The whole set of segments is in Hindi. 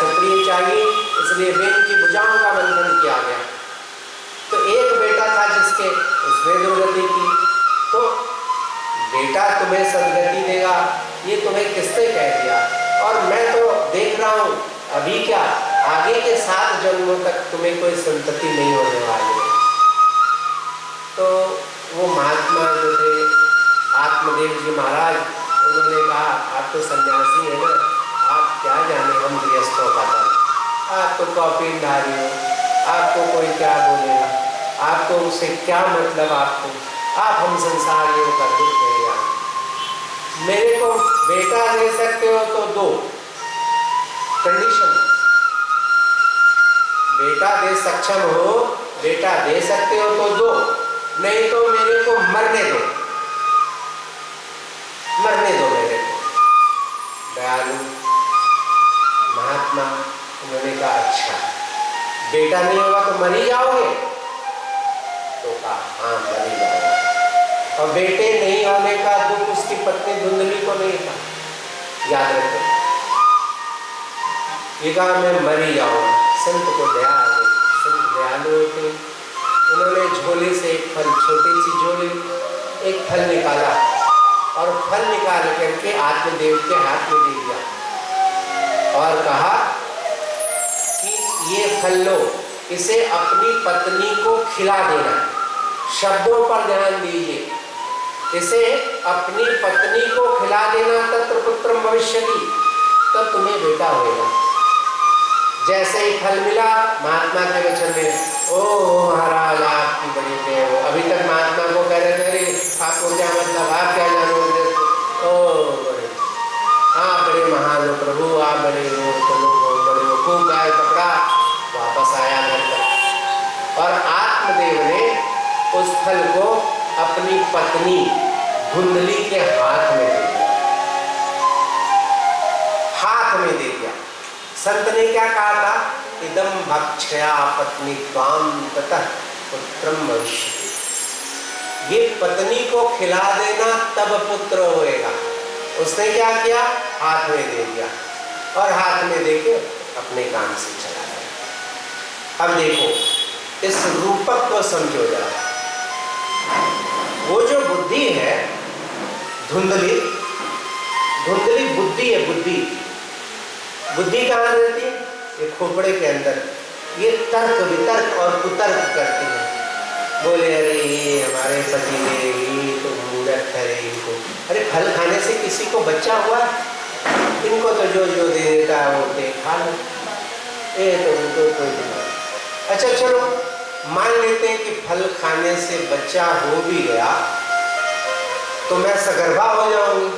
क्षत्रिय चाहिए, इसलिए बेन की भुजाओं का बंधन किया गया। तो एक बेटा था जिसके, उसने दुर्गति की। तो बेटा तुम्हें सदगति देगा, ये तुम्हें किसने कह दिया? और मैं तो देख रहा हूँ अभी क्या, आगे के 7 जन्मों तक तुम्हें कोई संतति नहीं होने वाली है। तो वो महात्मा जो थे आत्मदेव जी महाराज, उन्होंने कहा आप तो सन्यासी है ना, आप क्या जाने हम गृहस्थों का धर्म, आप तो कौपीनधारी हो, आपको कोई क्या बोलेगा, आपको उससे क्या मतलब, आप हम संसारियों का दुख नहीं जाने। मेरे को बेटा दे सकते हो तो दो, कंडीशन, बेटा दे सक्षम हो, बेटा दे सकते हो तो दो, नहीं तो मेरे को मरने दो, मरने दो मेरे को। दयालु महात्मा, उन्होंने कहा अच्छा बेटा नहीं होगा तो मर ही जाओगे? तो कहा हाँ मर ही जाओगे। और बेटे नहीं होने का दुख उसकी पत्नी धुंधली को नहीं था, याद रखो। ये कहा मैं मर ही जाऊंगा। संत को दया आ गई, संत दयालु होते, उन्होंने झोले से एक फल, छोटी सी झोली, एक फल निकाला और फल निकाल करके आत्मदेव के हाथ में दे दिया और कहा कि ये फल लो, इसे अपनी पत्नी को खिला देना। शब्दों पर ध्यान दीजिए, इसे अपनी पत्नी को खिला देना, तत्र पुत्रम भविष्यति, तो तुम्हें बेटा होगा। जैसे ही फल मिला, महात्मा के वचन में ओ महाराज आपकी बड़ी जय हो। अभी तक महात्मा को कह रहे थे आपको क्या मतलब, आप क्या जानोगे? ओ बड़े, हाँ बड़े महान हो प्रभु, आप बड़े हो, चलो बड़े हो, खूब गाय पकड़ा, वापस आया घर पर। और आत्मदेव ने उस फल को अपनी पत्नी धुंधली के हाथ में दे दिया, हाथ में दे दिया। संत ने क्या कहा था? इदम भक्षया पत्नी त्वाम ततः पुत्रम भविष्यति। ये पत्नी को खिला देना तब पुत्र होएगा। उसने क्या किया? हाथ में दे दिया और हाथ में देके अपने काम से चला गया। अब देखो इस रूपक को समझो जरा। वो जो बुद्धि है धुंधली, धुंधली बुद्धि है, बुद्धि, बुद्धि कहाँ रहती है? ये खोपड़े के अंदर। ये तर्क वितर्क और कुतर्क करती है। बोले अरे ये हमारे पति ने, ये तो मूर्ख है इनको, अरे फल खाने से किसी को बच्चा हुआ? इनको तो जो जो दे देता है वो दे खा लो, ये तो उनको कोई दिमाग। अच्छा चलो मान लेते हैं कि फल खाने से बच्चा हो भी गया तो मैं सगर्भा हो जाऊंगी।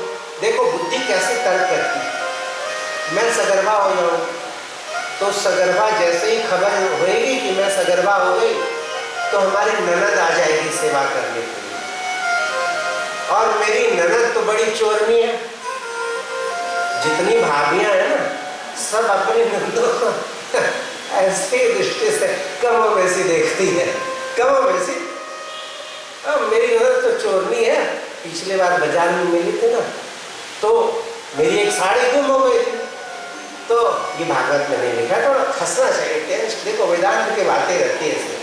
देखो बुद्धि कैसे तर्क करती है। मैं सगर्भा हो जाऊं तो सगर्भा जैसे ही खबर होएगी कि मैं सगर्भा हो गई तो हमारी ननद आ जाएगी सेवा करने के लिए। और मेरी ननद तो बड़ी चोरनी है, जितनी भाभियां हैं ना सब अपनी नंदों को ऐसी दृष्टि से कमों में से देखती है, कमों में से। अब मेरी ननद तो चोरनी है, पिछले बार बाजार में मिली थी ना तो मेरी एक साड़ी गुम हो गई थी। तो ये भागवत में नहीं लिखा, तो हंसना चाहिए। टेंशन देखो वेदांत की बातें रहती है इसमें,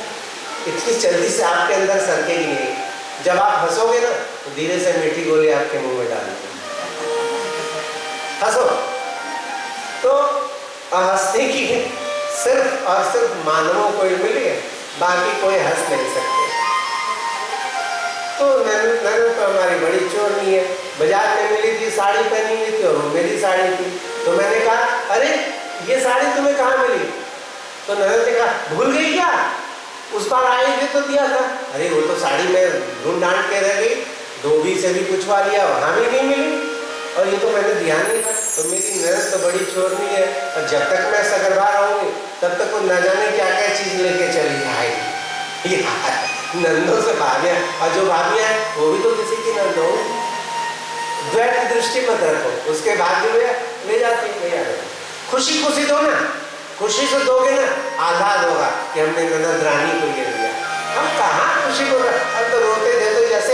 इतनी जल्दी से आपके अंदर सरकेगी नहीं। जब आप हंसोगे ना तो धीरे से मीठी गोली आपके मुंह में डालेंगे। हंसो तो हंसने की सिर्फ और सिर्फ मानवों को ही मिली है, बाकी कोई हंस नहीं सकते। तो ननद तो हमारी बड़ी चोरनी है, बाजार में मिली थी, साड़ी पहनी हुई थी और वो मेरी साड़ी थी। तो मैंने कहा अरे ये साड़ी तुम्हें कहाँ मिली? तो ननद ने कहा भूल गई क्या? उस बार आई थी तो दिया था। अरे वो तो साड़ी में ढूंढ ढांड के रह गई, धोबी से भी पूछवा लिया, वहाँ भी नहीं मिली, और ये तो मैंने ध्यान नहीं था। तो मेरी ननद तो बड़ी चोरनी है, और जब तक मैं सगर्भा रहूंगी तब तक वो न जाने क्या क्या चीज लेके चली आएगी। नंदों से भाभियां, और जो भाभियां हैं वो भी तो किसी की नंदों। द्वैत दृष्टि मत रखो, उसके बाद भी ले जाती है। खुशी खुशी दो ना, खुशी से दोगे ना आजाद होगा कि हमने ननद रानी को ये दिया। हम कहाँ खुशी को, हम तो रोते थे तो जैसे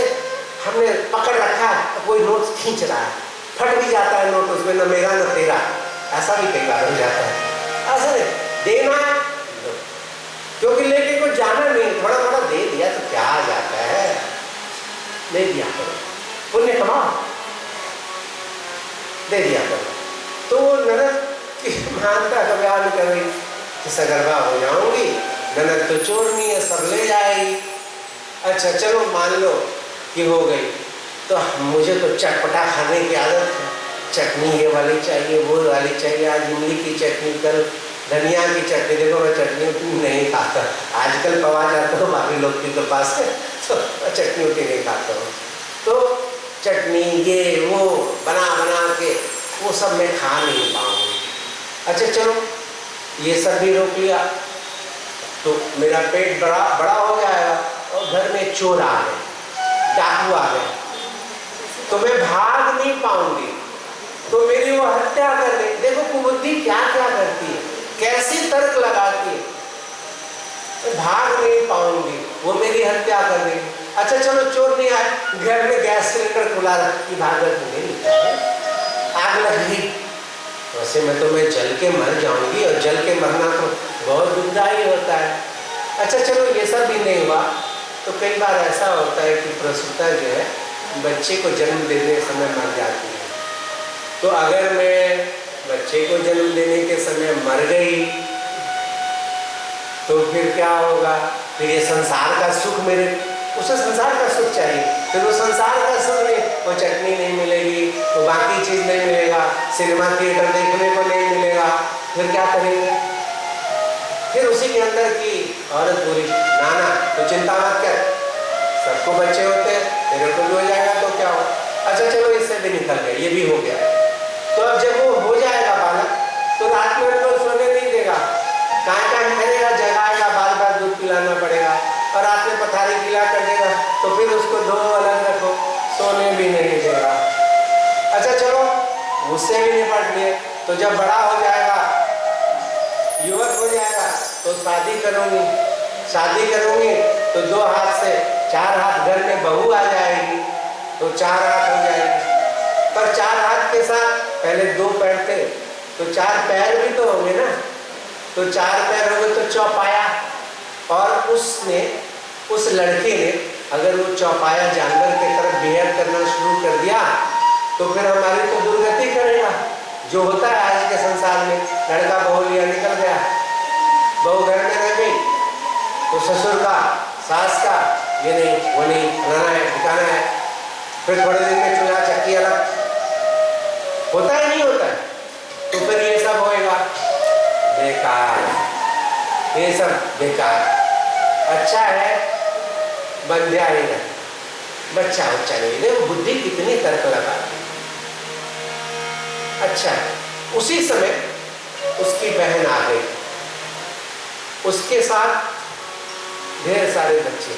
हमने पकड़ रखा है, कोई नोट खींच रहा है, फट भी जाता है नोट, उसमें न मेरा न तेरा, ऐसा भी कई बार हो जाता है। मानता, कभी नहीं कर रही कि सगर्भा हो जाऊंगी, ननद तो चोरनी है, सब ले जाएगी। अच्छा चलो मान लो कि हो गई, तो मुझे तो चटपटा खाने की आदत है, चटनी ये वाली चाहिए, वो वाली चाहिए, आज इमली की चटनी, कल धनिया की चटनी। देखो मैं चटनी नहीं खाता, आजकल पवा जाता हूँ भाभी लोग के पास से, तो चटनी उटनी नहीं खाता हूँ। तो चटनी ये वो बना बना के वो सब मैं खा नहीं पाऊँगी। अच्छा चलो ये सब भी रोक लिया, तो मेरा पेट बड़ा हो जाएगा, और घर में चोर आ गए, डाकू आ गए, तो मैं भाग नहीं पाऊंगी, तो मेरी वो हत्या कर दे। देखो कुबुद्धि क्या क्या करती है, कैसी तर्क लगाती है, मैं भाग नहीं पाऊंगी, वो मेरी हत्या कर देगी। अच्छा चलो चोर नहीं आए, घर में गैस सिलेंडर खुला रखी, भागत नहीं, आग लग गई, वैसे मैं जल के मर जाऊंगी, और जल के मरना तो बहुत दुखदायी होता है। अच्छा चलो ये सब भी नहीं हुआ, तो कई बार ऐसा होता है कि प्रसूता जो है बच्चे को जन्म देने समय मर जाती है। तो अगर मैं बच्चे को जन्म देने के समय मर गई तो फिर क्या होगा? फिर ये संसार का सुख उसे संसार का सुख चाहिए, फिर वो संसार का सुख नहीं, वो चटनी नहीं मिलेगी, वो बाकी चीज नहीं मिलेगा, सिनेमा थिएटर देखने को नहीं मिलेगा, फिर क्या करेंगे? फिर उसी के अंदर की औरत बोली, नाना तो चिंता मत कर, सबको बच्चे होते हैं, मेरे को भी हो जाएगा तो क्या हो। अच्छा चलो इससे भी निकल गया, ये भी हो गया। तो अब जब वो हो जाएगा बालक, तो रात में उनको सोने नहीं देगा, कान करेगा, जगाएगा, बार बार दूध पिलाना पड़ेगा, और रात में पथारी गीला कर देगा, तो फिर उसको दो अलग रखो, सोने भी नहीं देगा। अच्छा चलो उससे भी निपट लिए, तो जब बड़ा हो जाएगा, युवक हो जाएगा, तो शादी करूंगी तो 2 हाथ से 4 हाथ, घर में बहू आ जाएगी तो 4 हाथ हो जाएगी। पर 4 हाथ के साथ पहले 2 पैर थे, तो 4 पैर भी तो होंगे ना, तो 4 पैर होंगे तो चौपाया। और उस लड़के ने अगर वो चौपाया जानवर के तरफ बिहेव करना शुरू कर दिया, तो फिर हमारी तो दुर्गति करेगा, जो होता है आज के संसार में। लड़का बहू लिया, निकल गया, बहू घर में रह गई, तो ससुर का, सास का, ये नहीं वो नहीं, बनाना है, ठिकाना है, फिर थोड़े दिन में चूल्हा चक्की अलग, होता है नहीं होता है, तो फिर ये सब होएगा, बेकार, ये सब बेकार। अच्छा है बंध्या ही नहीं, बच्चा नहीं, देखो बुद्धि कितनी तर्क लगाती। अच्छा उसी समय उसकी बहन आ गई, उसके साथ ढेर सारे बच्चे।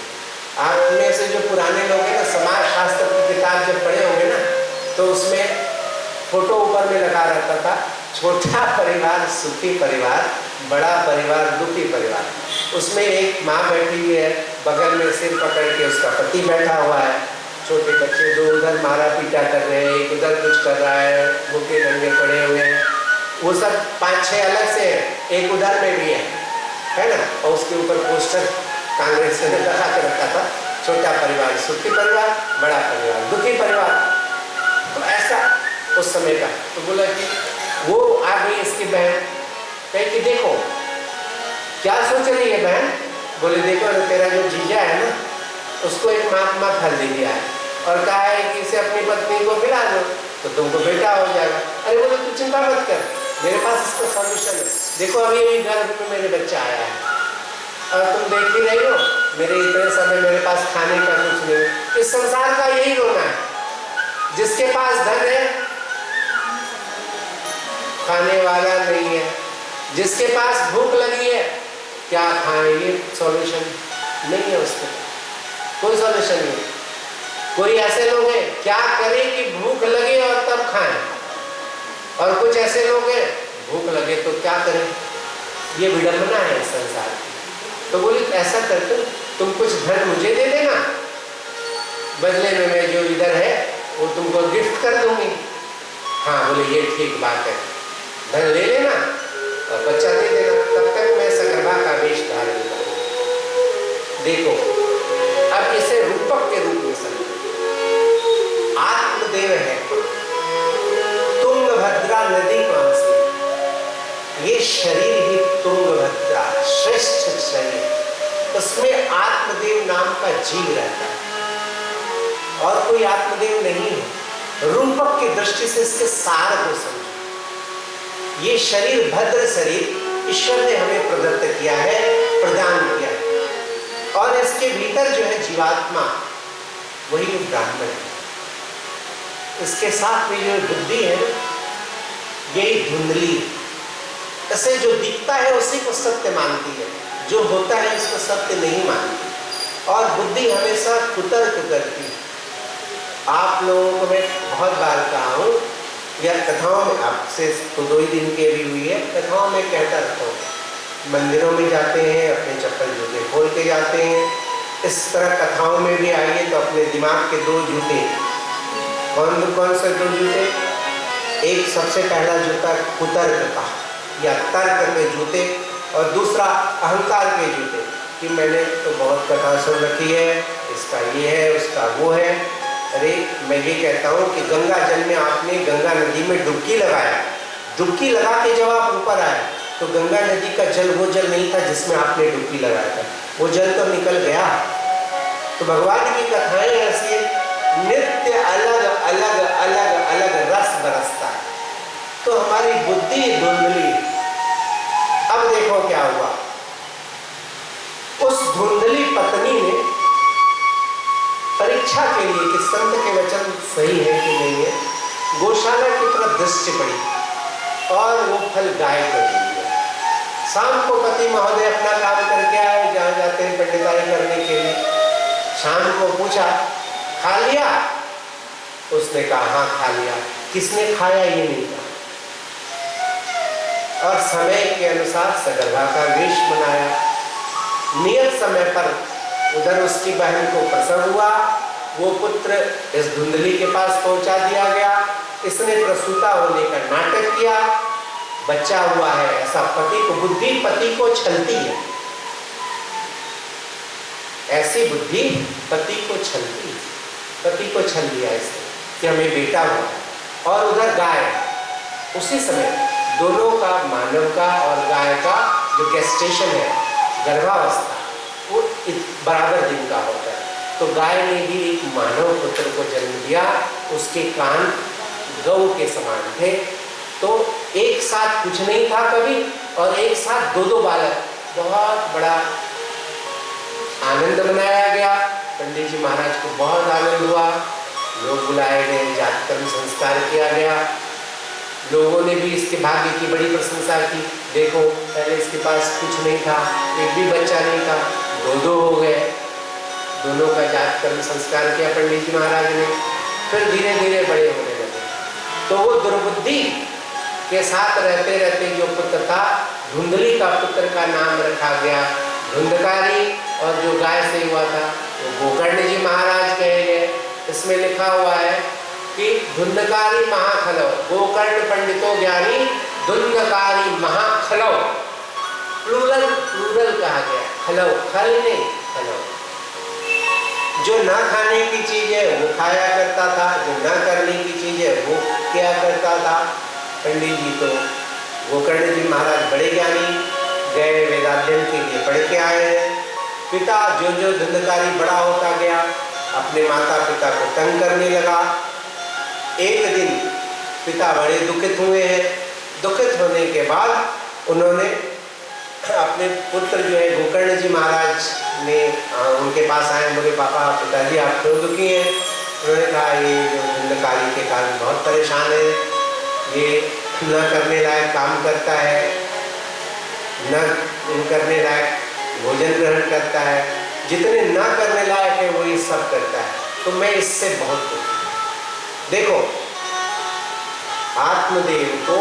आप में से जो पुराने लोग हैं ना, समाज शास्त्र की किताब जब पढ़े होंगे ना, तो उसमें फोटो ऊपर में लगा रहता था, छोटा परिवार सुखी परिवार, बड़ा परिवार दुखी परिवार। उसमें एक माँ बैठी हुई है, बगल में सिर पकड़ के उसका पति बैठा हुआ है, छोटे बच्चे 2 उधर मारा पीटा कर रहे हैं, एक उधर कुछ कर रहा है, भूखे नंगे पड़े हुए हैं, वो सब 5-6 अलग से है, एक उधर में भी है ना। और उसके ऊपर पोस्टर कांग्रेस ने लगा के रखा था, छोटा परिवार सुखी परिवार, बड़ा परिवार दुखी परिवार। तो ऐसा उस समय का। तो बोला कि वो आ गई इसकी बहन, कही कि देखो क्या सोच रही है बहन। बोले देखो तेरा जो जीजा है ना, उसको एक महात्मा फल दे दिया है, और कहा है कि इसे अपनी पत्नी को खिला दो तो तुमको बेटा हो जाएगा। अरे बोले तू चिंता मत कर, मेरे पास इसका सॉल्यूशन है। देखो अभी यही गर्भ में मेरे बच्चा आया है, और तुम देख ही रही हो मेरे इतने समय मेरे पास खाने का कुछ नहीं। इस संसार का यही रोना है, जिसके पास धन है खाने वाला नहीं है, जिसके पास भूख लगी है क्या खाएं, ये सॉल्यूशन नहीं है, उसके कोई सॉल्यूशन नहीं। कोई ऐसे लोग हैं क्या करें कि भूख लगे और तब खाएं, और कुछ ऐसे लोग हैं भूख लगे तो क्या करें, ये विडंबना है इस संसार की। तो बोली ऐसा करते तुम कुछ धन मुझे दे देना, बदले में मैं जो इधर है वो तुमको गिफ्ट कर दूंगी। हाँ बोले ये ठीक बात है, धन ले लेना और बच्चा दे देना, तब तक मैं सगर्भा का वेश धारण करूंगा। देखो अब इसे रूपक के रूप में समझो। आत्मदेव है, तुंगभद्रा नदी कौन सी? ये शरीर ही तुंगभद्रा, श्रेष्ठ शरीर, उसमें आत्मदेव नाम का जीव रहता है और कोई आत्मदेव नहीं है। रूपक की दृष्टि से इसके सार को समझो। ये शरीर भद्र शरीर ईश्वर ने हमें प्रदत्त किया है, प्रदान किया है, और इसके भीतर जो है जीवात्मा वही ब्राह्मण है। इसके साथ में जो बुद्धि है यही धुंधली है। ऐसे जो दिखता है उसी को सत्य मानती है, जो होता है उसको सत्य नहीं मानती, और बुद्धि हमेशा कुतर्क करती है। आप लोगों को मैं बहुत बार कहा हूँ, या कथाओं में, आपसे तो 2 ही दिन के भी हुई है, कथाओं में कहता रहता हूँ। मंदिरों में जाते हैं, अपने चप्पल जूते खोल के जाते हैं। इस तरह कथाओं में भी आइए तो अपने दिमाग के 2 जूते, कौन से 2 जूते? एक सबसे पहला जूता कुतर्क का या तर्क के जूते, और दूसरा अहंकार के जूते कि मैंने तो बहुत कथा सुन रखी है, इसका ये है, उसका वो है। अरे मैं ये कहता हूँ कि गंगा जल में आपने गंगा नदी में डुबकी लगाया, डुबकी लगा के जब आप ऊपर आए तो गंगा नदी का जल वो जल नहीं था जिसमें आपने डुबकी लगाया था, वो जल तो निकल गया। तो भगवान की कथाएं ऐसी नित्य अलग अलग अलग अलग रस बरसता है। तो हमारी बुद्धि धुंधली। अब देखो क्या हुआ, उस धुंधली पत्नी ने परीक्षा के लिए कि संत के वचन सही है कि नहीं है, गौशाला की तरफ दृष्टि पड़ी और वो फल गाय को दे दिया। शाम को पति महोदय अपना काम करके आए, जहाँ जाते हैं पंडिताई करने के लिए। शाम को पूछा, खा लिया? उसने कहा हाँ खा लिया। किसने खाया ये नहीं कहा, और समय के अनुसार सगर्भा का वेश बनाया। नियत समय पर उधर उसकी बहन को प्रसव हुआ, वो पुत्र इस धुंधली के पास पहुंचा दिया गया। इसने प्रसूता होने का नाटक किया, बच्चा हुआ है। ऐसा पति को, बुद्धि पति को छलती है, ऐसी बुद्धि पति को छलती है। पति को छल दिया इसने कि हमें बेटा हुआ, और उधर गाय। उसी समय दोनों का, मानव का और गाय का जो गेस्टेशन है, गर्भावस्था, वो बराबर दिन का होता है। तो गाय ने भी एक मानव पुत्र को जन्म दिया। उसके कान गौ के समान थे। तो एक साथ कुछ नहीं था कभी, और एक साथ 2 बालक। बहुत बड़ा आनंद मनाया गया। पंडित जी महाराज को बहुत आनंद हुआ, लोग बुलाए गए, जातकर्म संस्कार किया गया। लोगों ने भी इसके भाग्य की बड़ी प्रशंसा की। देखो पहले इसके पास कुछ नहीं था, एक भी बच्चा नहीं था, 2 हो गए। दोनों का जातकर्म संस्कार किया पंडित जी महाराज ने। फिर धीरे धीरे बड़े होने लगे। तो वो दुर्बुद्धि के साथ रहते रहते जो पुत्र था, धुंधली का पुत्र का नाम रखा गया धुंधकारी, और जो गाय से हुआ था वो गोकर्ण जी महाराज कहे गए। इसमें लिखा हुआ है कि धुंधकारी महाखलव, गोकर्ण पंडितो ज्ञानी धुंधकारी महाखलव। प्लूरल कहा गया, खलव खल नहीं, खलव। जो ना खाने की चीज है वो खाया करता था, जो ना करने की चीज है वो किया करता था। पंडित जी तो गोकर्ण जी महाराज बड़े ज्ञानी, गए वेदाध्ययन के लिए पढ़ के आए हैं। पिता जो धुंधकारी बड़ा होता गया, अपने माता पिता को तंग करने लगा। एक दिन पिता बड़े दुखित हुए हैं। दुखित होने के बाद उन्होंने अपने पुत्र जो है गोकर्ण जी महाराज ने उनके पास आए, बोले पापा पिताजी आप क्यों दुखी हैं? उन्होंने कहा ये जो धुंधकारी के कारण बहुत परेशान है, ये न करने लायक काम करता है, न करने लायक भोजन ग्रहण करता है, जितने न करने लायक है वो ये सब करता है, तो मैं इससे बहुत दुखी हूं। देखो आत्मदेव को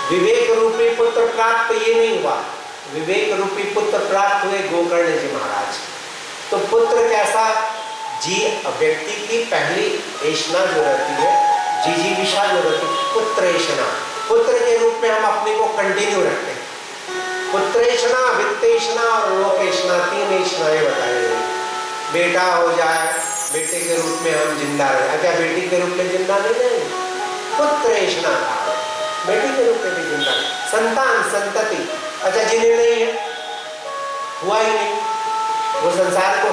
विवेक रूपी पुत्र प्राप्त ये नहीं हुआ, विवेक रूपी पुत्र प्राप्त हुए गोकर्ण जी महाराज। तो पुत्र कैसा जी, व्यक्ति की पहली ऐशना जो रहती है, जिजीविषा जो रहती है, पुत्रेशना, पुत्र के रूप में हम अपने को कंटिन्यू रखते हैं। पुत्रेशना, वित्तेशना और लोकेशना, 3 ऐशनाएं बताई गई। बेटा हो जाए, बेटे के रूप में हम जिंदा रहे। क्या बेटी के रूप में जिंदा नहीं रहेंगे? पुत्रेशना, बेटी के रूप में भी जिंदा। संतान संतति। अच्छा जिन्हें नहीं है, हुआ ही नहीं, वो संसार को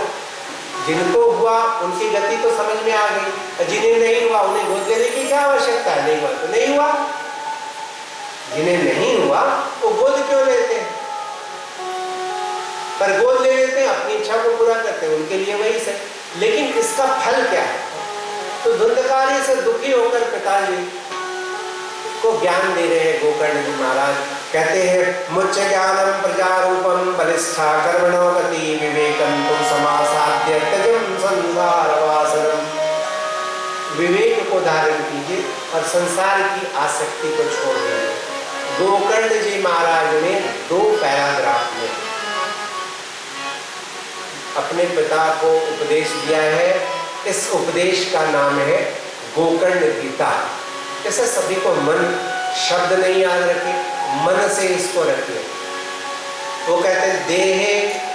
जिनको हुआ उनकी गति तो समझ में आ गई, जिन्हें नहीं हुआ उन्हें गोद लेने की क्या आवश्यकता है? नहीं हुआ तो नहीं हुआ। जिन्हें नहीं हुआ वो गोद क्यों लेते हैं? पर गोद ले लेते हैं, अपनी इच्छा को पूरा करते हैं, उनके लिए वही सही। लेकिन इसका फल क्या है? तो धुंधकारी से दुखी होकर पिताजी को ज्ञान दे रहे हैं गोकर्ण जी महाराज। कहते हैं मुच्च ज्ञानम प्रजारूपम बलिष्ठा कर्मणो गति विवेकं तु समासाद्य त्यजं संसार वासनम। विवेक को धारण कीजिए और संसार की आसक्ति को छोड़ दीजिए। गोकर्ण जी महाराज ने 2 पैराग्राफ में अपने पिता को उपदेश दिया है। इस उपदेश का नाम है गोकर्ण गीता। इसे सभी को मन शब्द नहीं याद रखे, मन से इसको रखिए। वो कहते हैं देहे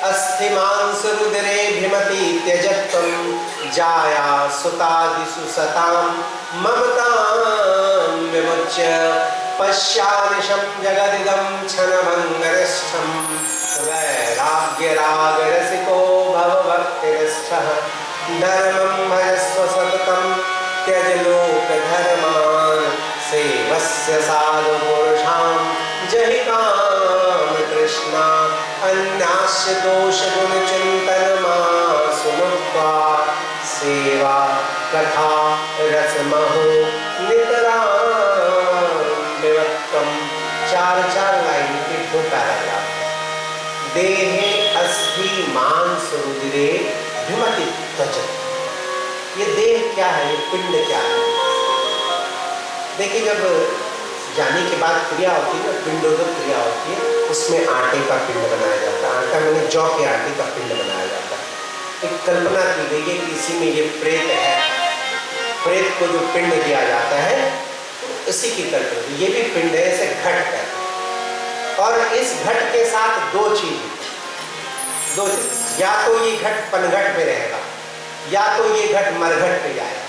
अस्थि मांस रुद्रे भिमति त्यजत्वं जाया सुतादिषु सतां ममतां विमुच्य पश्यानिशं जगदिदं क्षणभङ्गरिष्ठं वैराग्यरागरसिको भवभक्तिनिष्ठः धर्मं भजस्व सततं त्यज लोकधर्मान् सेवस्य साधुपुरुषां जहि कामतृष्णा अन्यास्य दोषगुणचिन्तनमासुनुक्त्वा सेवा कथा रसमहो नितरां विवक्तम्। 4 लाइन के 2 पैराग्राफ। देहे अस्थि मांस रुधिरे भिमति त्वचः। ये देह क्या है? ये पिंड क्या है? देखिए जब जाने के बाद क्रिया होती है ना, पिंडोदक क्रिया होती है, उसमें आटे का पिंड बनाया जाता है। आटा मैंने जौ के आटे का पिंड बनाया जाता है। एक कल्पना की गई है कि इसी में ये प्रेत है, प्रेत को जो पिंड दिया जाता है इसी की कल्पना। ये भी पिंड है, इसे घट है। और इस घट के साथ 2 चीज, या तो ये घट पनघट पे रहेगा या तो ये घट मरघट पे जाएगा।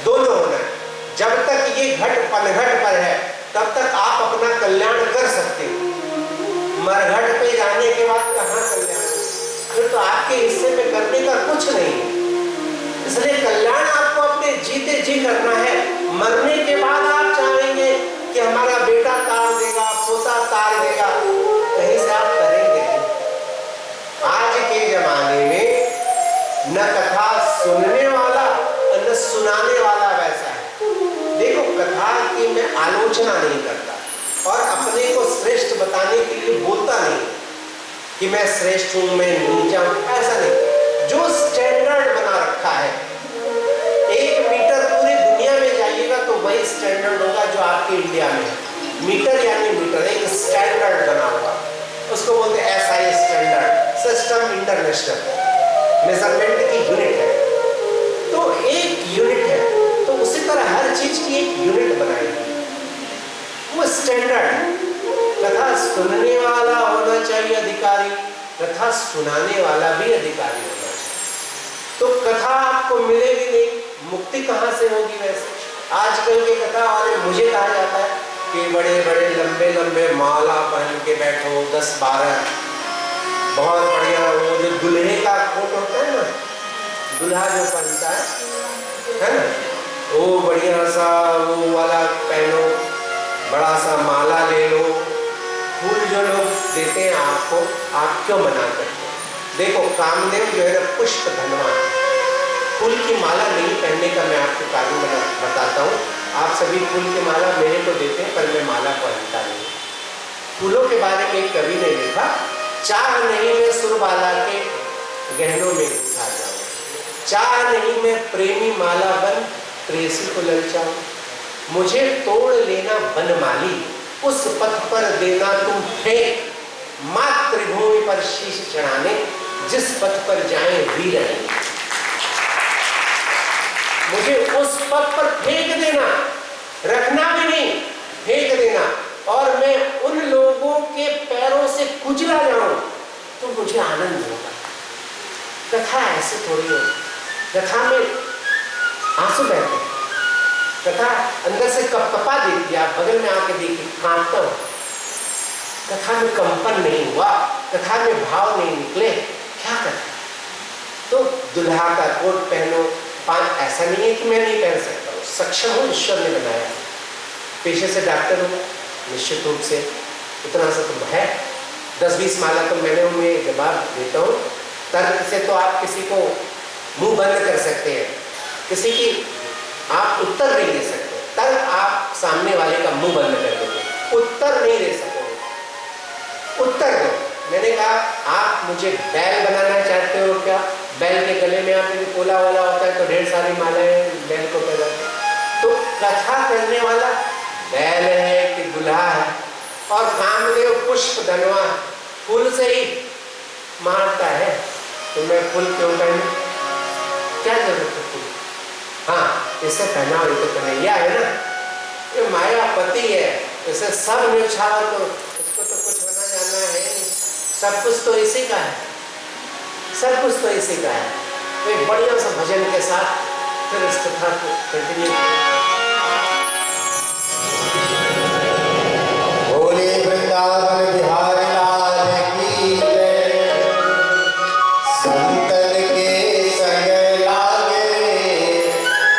दोनों होना है। जब तक ये घट पनघट पर है तब तक आप अपना कल्याण कर सकते हो। मरघट पे जाने के बाद कहाँ कल्याण? फिर तो आपके हिस्से में करने का कुछ नहीं है। इसलिए कल्याण आपको अपने जीते जी करना है। मरने के बाद आप चाहेंगे कि हमारा बेटा तार देगा, पोता तार देगा, कहीं से आप करेंगे। आज के जमाने में न कथा सुनने वाला और न सुनाने वाला वैसा है। देखो कथा की मैं आलोचना नहीं करता और अपने को श्रेष्ठ बताने के लिए बोलता नहीं कि मैं श्रेष्ठ हूं, मैं नीचा हूं, ऐसा नहीं। जो स्टैंडर्ड बना रखा है, 1 मीटर पूरी दुनिया में जाइएगा तो वही स्टैंडर्ड होगा जो आपके इंडिया में है। मीटर यानी मीटर, एक स्टैंडर्ड बना हुआ, उसको बोलते हैं SI standard, system international measurement की यूनिट है। तो एक यूनिट है, तो उसी तरह हर चीज की एक यूनिट बनाएगी, वो स्टैंडर्ड। कथा सुनने वाला होना चाहिए अधिकारी, कथा सुनाने वाला भी अधिकारी होना चाहिए। तो कथा आपको मिलेगी नहीं, मुक्ति कहाँ से होगी? वैसे आजकल के कथा वाले मुझे कहा जाता है कि बड़े बड़े लंबे लंबे माला पहन के बैठो, 10-12 बहुत बढ़िया, वो जो दुल्हे का कोट होता है ना, दुल्हा जो पहनता है ना, वो बढ़िया सा वो वाला पहनो, बड़ा सा माला ले लो। फूल जो लोग देते हैं आपको, आप क्यों मना करते हो? देखो कामदेव जो है ना पुष्प धनवान, फूल की माला नहीं पहनने का मैं आपको कारण बताता हूँ। आप सभी फूल की माला मेरे को देते हैं पर मैं माला पहनता नहीं। फूलों के बारे में एक कवि ने लिखा, चाह नहीं मैं सुरबाला के गहनों में उठा जाऊं, चाह नहीं मैं प्रेमी माला बन प्रेसी को ललचाऊं। मुझे तोड़ लेना बनमाली, उस पथ पर देना तुम फेंक, मातृभूमि पर शीश चढ़ाने जिस पथ पर जाएं वीर रहेंगे। मुझे उस पथ पर फेंक देना, रखना भी नहीं, फेंक देना। और मैं उन लोगों के पैरों से कुचला जाऊं तो मुझे आनंद होगा। कथा ऐसे थोड़ी हो, कथा में आंसू बहते हैं, कथा अंदर से कपकपा देती है। आप बगल में आके देखिए, कांपता हूं, कथा में कंपन नहीं हुआ, कथा में भाव नहीं निकले, क्या कथा? तो दुल्हा का कोट पहनो, ऐसा नहीं है कि मैं नहीं पहन सकता हूँ, सक्षम हूँ, ईश्वर ने बनाया। पेशे से डॉक्टर हूँ, निश्चित रूप से उतना सा तो है। 10-20 माला तो मैंने उन्हें जवाब देता हूँ। तर्क से तो आप किसी को मुंह बंद कर सकते हैं, किसी की आप उत्तर नहीं दे सकते। तर्क आप सामने वाले का मुंह बंद कर देते, उत्तर नहीं दे सकोगे। उत्तर दो। मैंने कहा आप मुझे बैल बनाना चाहते हो क्या? बैल के गले में आप पोला वाला होता है तो ढेर सारी मालाएं बैल को पहनाते। तो कथा करने वाला बैल है कि दुल्हा है? और कामदेव पुष्प धनवा फूल से ही मारता है, तो मैं फूल क्यों पहनूं? क्या जरूरत है फूल? हाँ, इसे पहनाओ, ये तो कन्हैया है ना, ये मायापति है, इसे सब न्यौछावर तो उसको तो कुछ होना जाना है नहीं, सब कुछ तो इसी का है, सब कुछ तो इसी का है। तो एक बढ़िया सा भजन के साथ फिर इस कथा को कंटिन्यू। बोले वृंदावन बिहारी लाल की जय, संतन के संग लागे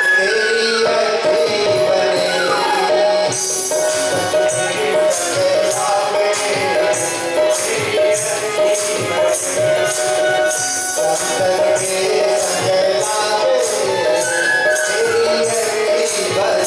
तेरी अर्थी बनेगी, संतन के संग लागे तेरी अर्थी बनेगी, संतन के संग लागे तेरी अर्थी बनेगी।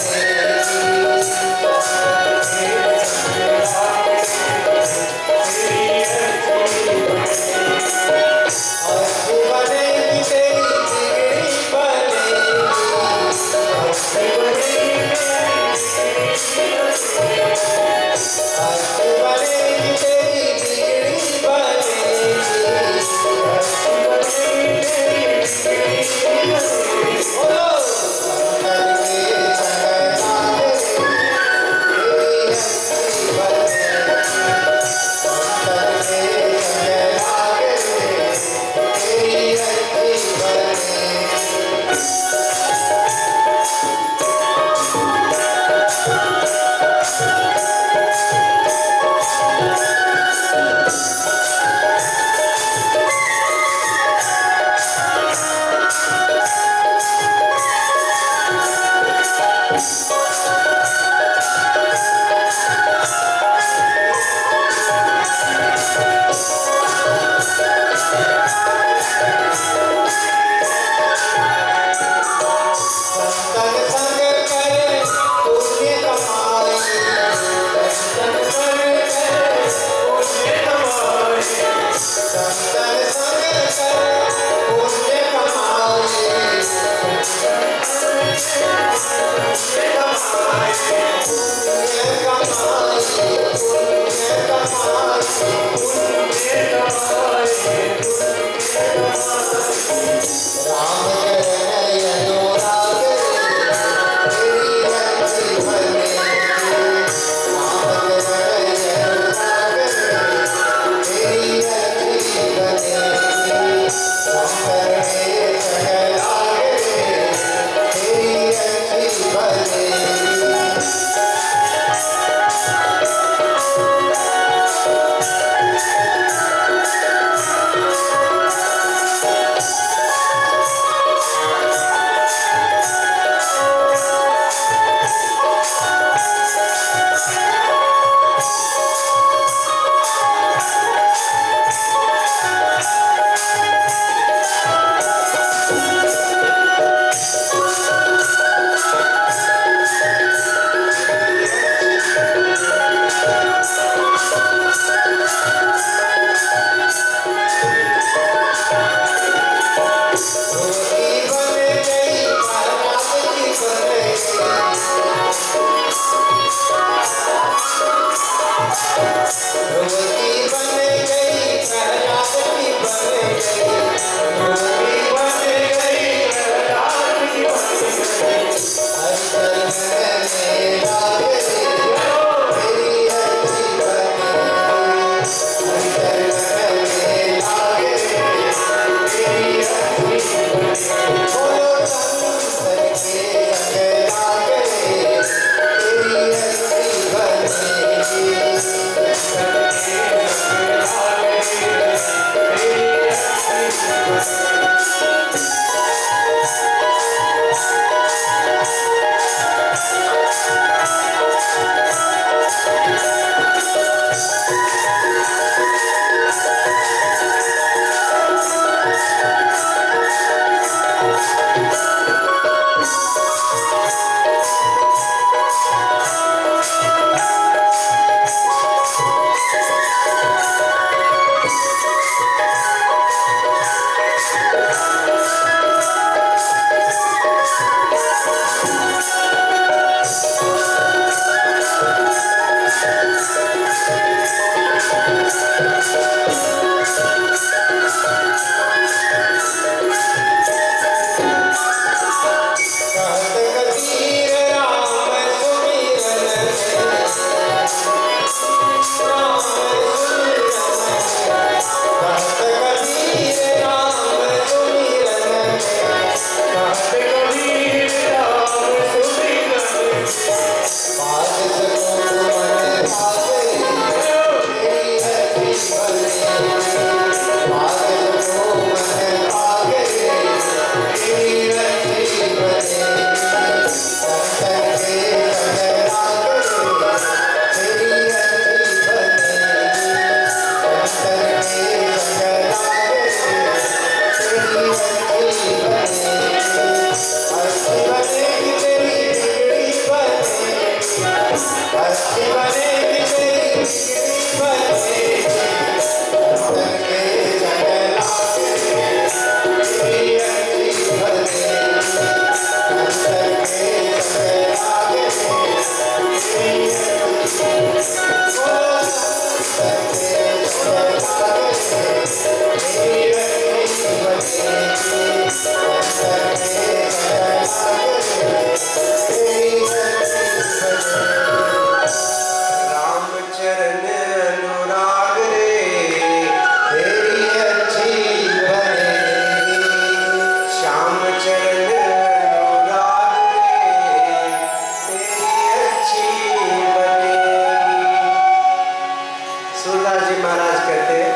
महाराज कहते हैं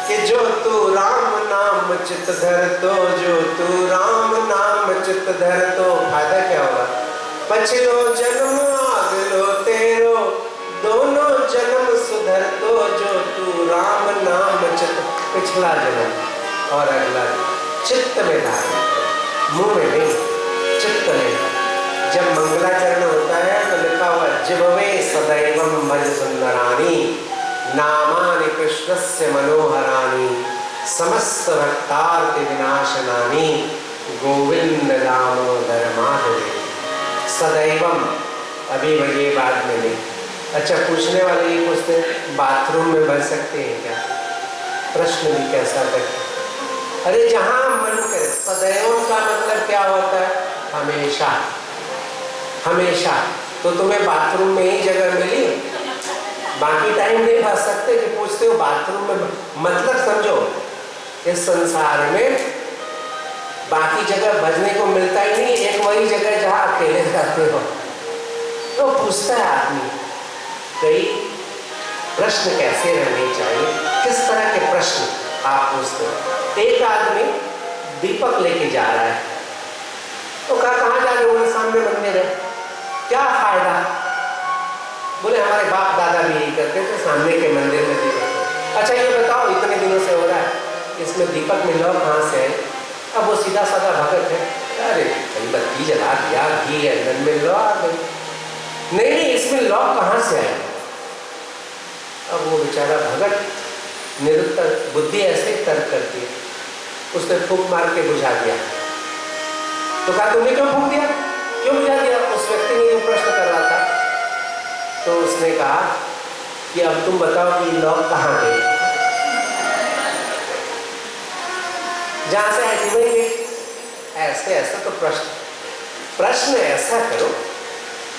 कि जो तू राम नाम चित धर तो, जो तू राम नाम चित धर तो, फायदा क्या होगा? पछलो जन्म आगलो तेरो, दोनों जन्म सुधर तो, जो तू राम नाम चित, पिछला जन्म और अगला चित्त में धारण, मुंह में नहीं, चित्त में। जब मंगलाचरण होता है तो लिखा हुआ जिह्वे सदैवं भज सुंदरानी, नामानि कृष्णस्य मनोहरानी, समस्त भक्तार्थ विनाशनानी, गोविंद दामोदर माधव। सदैवम, अभी ये बात में नहीं। अच्छा, पूछने वाले ये पूछते बाथरूम में भज सकते हैं क्या? प्रश्न भी कैसा करते? अरे जहां मन करे। सदैव का मतलब क्या होता है? हमेशा, हमेशा। तो तुम्हें बाथरूम में ही जगह मिली, बाकी टाइम नहीं भज सकते कि पूछते हो बाथरूम में? मतलब समझो, इस संसार में बाकी जगह भजने को मिलता ही नहीं, एक वही जगह जहां अकेले रहते हो। तो पूछता है आदमी, कई प्रश्न कैसे रहने चाहिए, किस तरह के प्रश्न आप पूछते हो? एक आदमी दीपक लेके जा रहा है, तो कहाँ जा रहे हो? सामने मंदिर है, क्या फायदा? बोले हमारे बाप दादा भी यही करते थे, सामने के मंदिर में दीपक। अच्छा ये बताओ, इतने दिनों से हो रहा है, इसमें दीपक में लौ कहाँ से है? अब वो सीधा साधा भगत है, अरे भाई बत्ती जला दिया, घी अंदर में लौ आ गई। नहीं, इसमें लौ कहाँ से आया? अब वो बेचारा भगत निरुत्तर, बुद्धि ऐसे तर्क करती है, उसने फूंक मार के बुझा दिया। तो कहा तुमने क्यों फूंक दिया, क्यों बुझा दिया? उस व्यक्ति ने जो प्रश्न कर रहा था, तो उसने कहा कि अब तुम बताओ कि लॉक कहाँ गए? जहां से आई थी वही गई। ऐसे ऐसा तो प्रश्न ऐसा करो,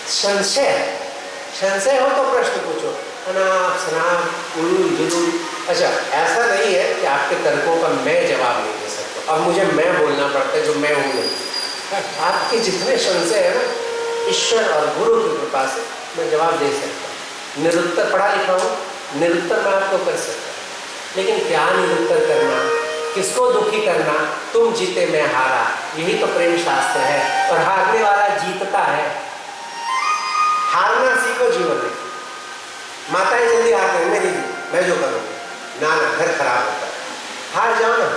संशय हो तो प्रश्न पूछो, अनाप शनाप उलूल जुलूल। अच्छा, ऐसा नहीं है कि आपके तर्कों का मैं जवाब नहीं दे सकता, अब मुझे मैं बोलना पड़ता है जो मैं हूँ नहीं। आपके जितने संशय है ना, ईश्वर और गुरु की कृपा से मैं जवाब दे सकता हूँ। निरुत्तर पढ़ा लिखा हूँ, निरुत्तर मैं आपको कर सकता हूँ, लेकिन क्या निरुत्तर करना, किसको दुखी करना? तुम जीते मैं हारा, यही तो प्रेम शास्त्र है। और हारने वाला जीतता है। हारना सीखो जीवन में। माताएं जल्दी हारते हैं, मैं जो करूँगी ना, घर खराब होता है। हार जाओ ना।